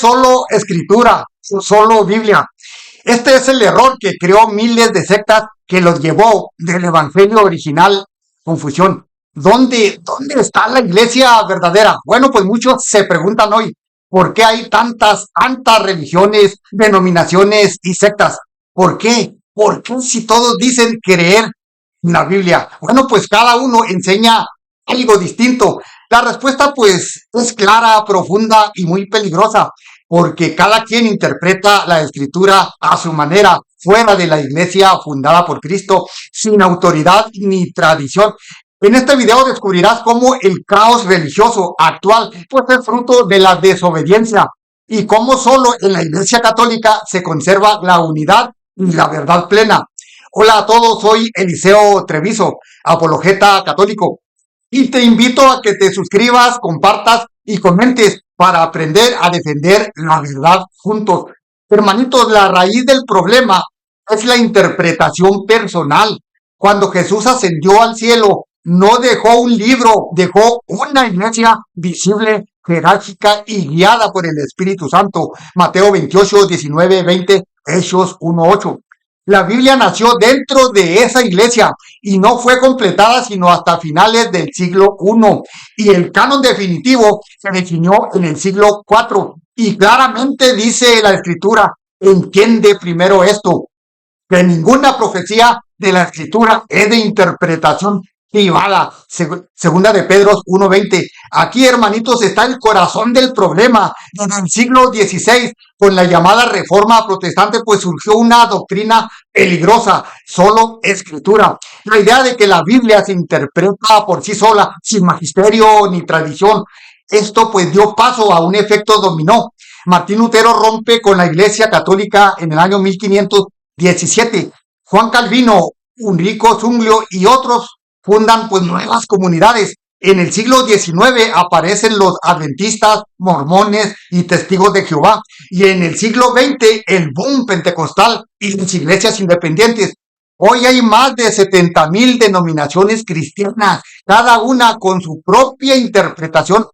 solo escritura, solo Biblia. Este es el error que creó miles de sectas que los llevó del evangelio original, confusión. ¿Dónde está la iglesia verdadera? Bueno, pues muchos se preguntan hoy, ¿por qué hay tantas religiones, denominaciones y sectas? ¿Por qué? ¿Por qué si todos dicen creer en la Biblia? Bueno, pues cada uno enseña algo distinto. La respuesta pues es clara, profunda y muy peligrosa, porque cada quien interpreta la escritura a su manera, fuera de la iglesia fundada por Cristo, sin autoridad ni tradición. En este video descubrirás cómo el caos religioso actual pues es fruto de la desobediencia y cómo solo en la Iglesia Católica se conserva la unidad y la verdad plena. Hola a todos, soy Eliseo Treviso, apologeta católico, y te invito a que te suscribas, compartas y comentes para aprender a defender la verdad juntos. Hermanitos, la raíz del problema es la interpretación personal. Cuando Jesús ascendió al cielo, no dejó un libro, dejó una iglesia visible, jerárquica y guiada por el Espíritu Santo. Mateo 28, 19, 20, Hechos 1, 8. La Biblia nació dentro de esa iglesia y no fue completada sino hasta finales del siglo I. Y el canon definitivo se definió en el siglo IV. Y claramente dice la escritura, entiende primero esto, que ninguna profecía de la escritura es de interpretación privada. Segunda de Pedro 1:20. Aquí, hermanitos, está el corazón del problema. En el siglo XVI, con la llamada Reforma Protestante, pues surgió una doctrina peligrosa, solo escritura. La idea de que la Biblia se interpreta por sí sola, sin magisterio ni tradición. Esto pues dio paso a un efecto dominó. Martín Lutero rompe con la Iglesia Católica en el año 1517. Juan Calvino, Ulrico Zwinglio y otros fundan pues nuevas comunidades. En el siglo XIX aparecen los adventistas, mormones y testigos de Jehová. Y en el siglo XX el boom pentecostal y las iglesias independientes. Hoy hay más de 70,000 denominaciones cristianas, cada una con su propia interpretación.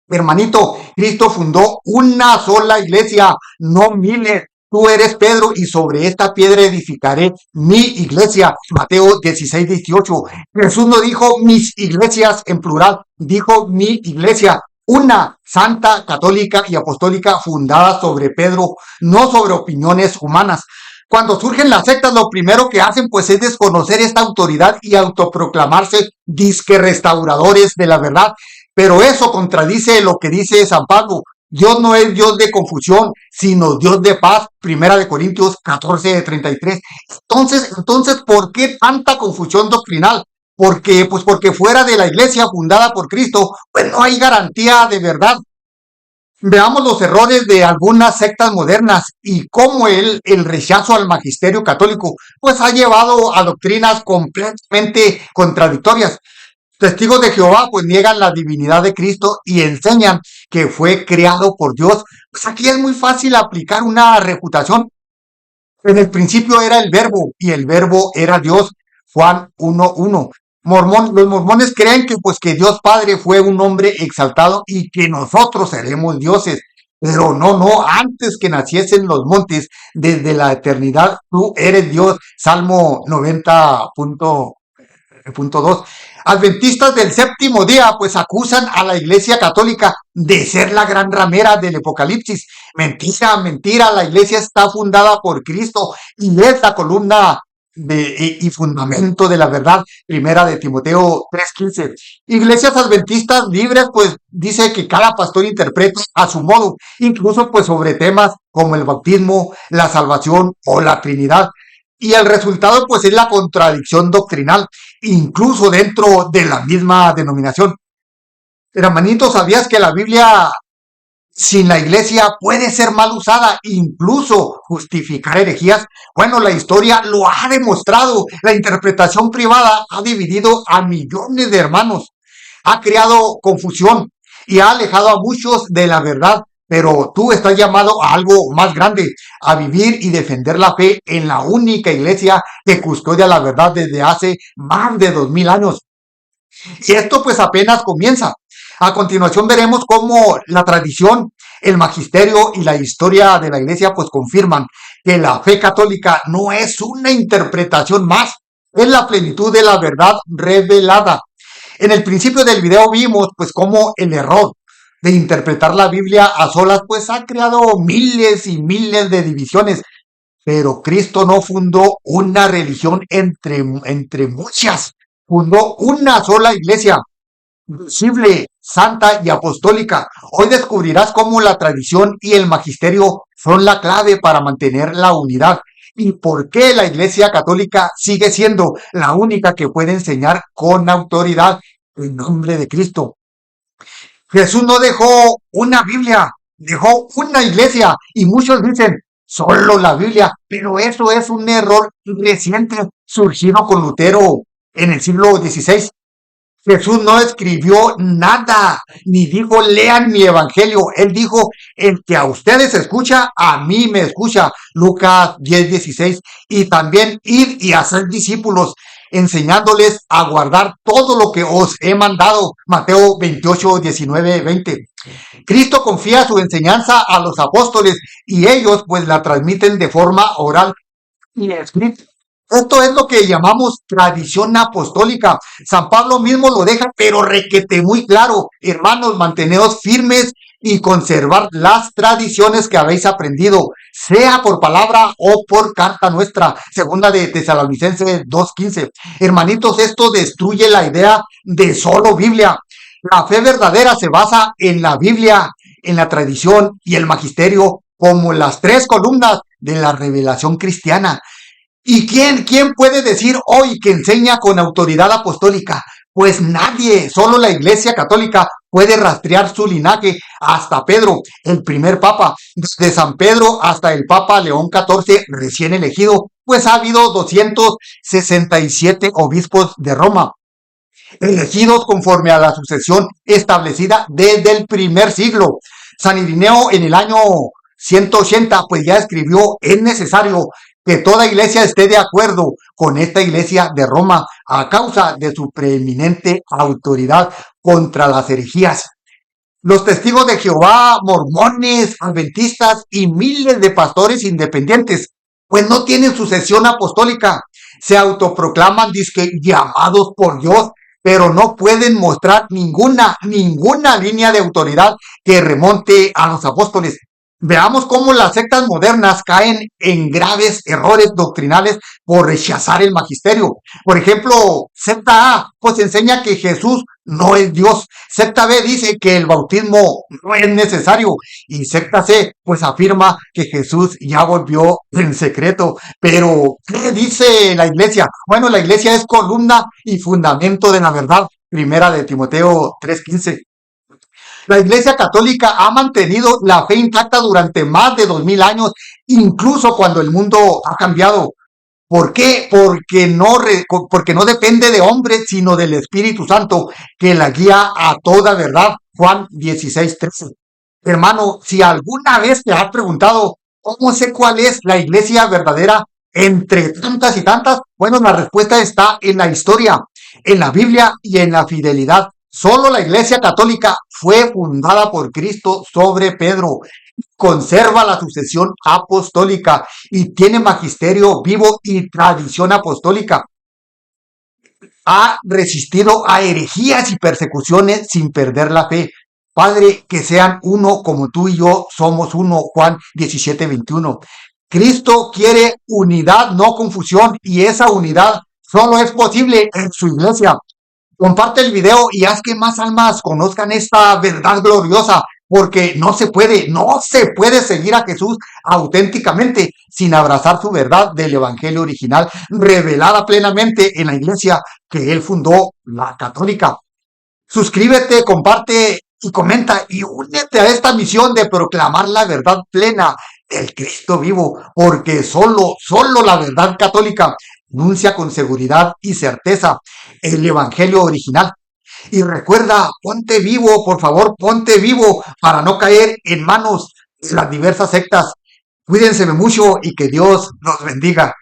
Hermanito, Cristo fundó una sola iglesia, no miles. Tú eres Pedro y sobre esta piedra edificaré mi iglesia. Mateo 16, 18. Jesús no dijo mis iglesias en plural, dijo mi iglesia, una santa, católica y apostólica fundada sobre Pedro, no sobre opiniones humanas. Cuando surgen las sectas, lo primero que hacen pues es desconocer esta autoridad y autoproclamarse disque restauradores de la verdad. Pero eso contradice lo que dice San Pablo. Dios no es Dios de confusión, sino Dios de paz. Primera de Corintios 14, 33. Entonces, ¿por qué tanta confusión doctrinal? Porque fuera de la iglesia fundada por Cristo, pues no hay garantía de verdad. Veamos los errores de algunas sectas modernas y cómo el rechazo al magisterio católico pues ha llevado a doctrinas completamente contradictorias. Testigos de Jehová pues niegan la divinidad de Cristo y enseñan que fue creado por Dios. Pues aquí es muy fácil aplicar una refutación. En el principio era el verbo y el verbo era Dios. Juan 1:1. Los mormones creen que Dios Padre fue un hombre exaltado y que nosotros seremos dioses. Pero no, antes que naciesen los montes, desde la eternidad, tú eres Dios. Salmo 90.2. Adventistas del séptimo día pues acusan a la Iglesia Católica de ser la gran ramera del Apocalipsis. Mentira, la Iglesia está fundada por Cristo y es la columna y fundamento de la verdad. Primera de Timoteo 3:15. Iglesias adventistas libres pues dice que cada pastor interpreta a su modo, incluso pues sobre temas como el bautismo, la salvación o la Trinidad. Y el resultado pues es la contradicción doctrinal, incluso dentro de la misma denominación. Hermanito, ¿sabías que la Biblia sin la iglesia puede ser mal usada, incluso justificar herejías? Bueno, la historia lo ha demostrado. La interpretación privada ha dividido a millones de hermanos, ha creado confusión y ha alejado a muchos de la verdad. Pero tú estás llamado a algo más grande, a vivir y defender la fe en la única iglesia que custodia la verdad desde hace más de 2000 años. Y esto pues apenas comienza. A continuación veremos cómo la tradición El magisterio y la historia de la iglesia pues confirman que la fe católica no es una interpretación más, es la plenitud de la verdad revelada. En el principio del video vimos pues cómo el error de interpretar la Biblia a solas pues ha creado miles y miles de divisiones, pero Cristo no fundó una religión entre muchas, fundó una sola iglesia, visible, santa y apostólica. Hoy descubrirás cómo la tradición y el magisterio son la clave para mantener la unidad y por qué la Iglesia Católica sigue siendo la única que puede enseñar con autoridad en nombre de Cristo. Jesús no dejó una Biblia, dejó una iglesia y muchos dicen solo la Biblia, pero eso es un error reciente surgido con Lutero en el siglo XVI. Jesús no escribió nada, ni dijo lean mi evangelio. Él dijo, el que a ustedes escucha, a mí me escucha. Lucas 10:16. Y también ir y hacer discípulos, enseñándoles a guardar todo lo que os he mandado. Mateo 28:19-20. Cristo confía su enseñanza a los apóstoles y ellos pues la transmiten de forma oral y escrita. Esto es lo que llamamos tradición apostólica. San Pablo mismo lo deja, pero requete muy claro. Hermanos, manteneos firmes y conservar las tradiciones que habéis aprendido, sea por palabra o por carta nuestra. Segunda de Tesalonicenses 2:15. Hermanitos, esto destruye la idea de solo Biblia. La fe verdadera se basa en la Biblia, en la tradición y el magisterio como las tres columnas de la revelación cristiana. ¿Y quién puede decir hoy que enseña con autoridad apostólica? Pues nadie, solo la Iglesia Católica puede rastrear su linaje hasta Pedro, el primer papa, desde San Pedro hasta el Papa León XIV, recién elegido, pues ha habido 267 obispos de Roma, elegidos conforme a la sucesión establecida desde el primer siglo. San Irineo en el año 180 pues ya escribió, es necesario que toda iglesia esté de acuerdo con esta iglesia de Roma a causa de su preeminente autoridad contra las herejías. Los testigos de Jehová, mormones, adventistas y miles de pastores independientes, pues no tienen sucesión apostólica, se autoproclaman disque llamados por Dios, pero no pueden mostrar ninguna línea de autoridad que remonte a los apóstoles. Veamos cómo las sectas modernas caen en graves errores doctrinales por rechazar el magisterio. Por ejemplo, secta A, pues enseña que Jesús no es Dios. Secta B dice que el bautismo no es necesario. Y secta C, pues afirma que Jesús ya volvió en secreto. Pero, ¿qué dice la iglesia? Bueno, la iglesia es columna y fundamento de la verdad. Primera de Timoteo 3:15. La Iglesia Católica ha mantenido la fe intacta durante más de 2000 años, incluso cuando el mundo ha cambiado. ¿Por qué? Porque no depende de hombres, sino del Espíritu Santo, que la guía a toda verdad. Juan 16:13. Hermano, si alguna vez te has preguntado cómo sé cuál es la iglesia verdadera entre tantas y tantas, bueno, la respuesta está en la historia, en la Biblia y en la fidelidad. Solo la Iglesia Católica fue fundada por Cristo sobre Pedro, conserva la sucesión apostólica y tiene magisterio vivo y tradición apostólica. Ha resistido a herejías y persecuciones sin perder la fe. Padre, que sean uno como tú y yo somos uno. Juan 17:21. Cristo quiere unidad, no confusión, y esa unidad solo es posible en su iglesia. Comparte el video y haz que más almas conozcan esta verdad gloriosa, porque no se puede seguir a Jesús auténticamente sin abrazar su verdad del evangelio original, revelada plenamente en la iglesia que él fundó, la católica. Suscríbete, comparte y comenta y únete a esta misión de proclamar la verdad plena del Cristo vivo, porque solo la verdad católica anuncia con seguridad y certeza el evangelio original. Y recuerda, ponte vivo, por favor, ponte vivo para no caer en manos de las diversas sectas. Cuídense mucho y que Dios los bendiga.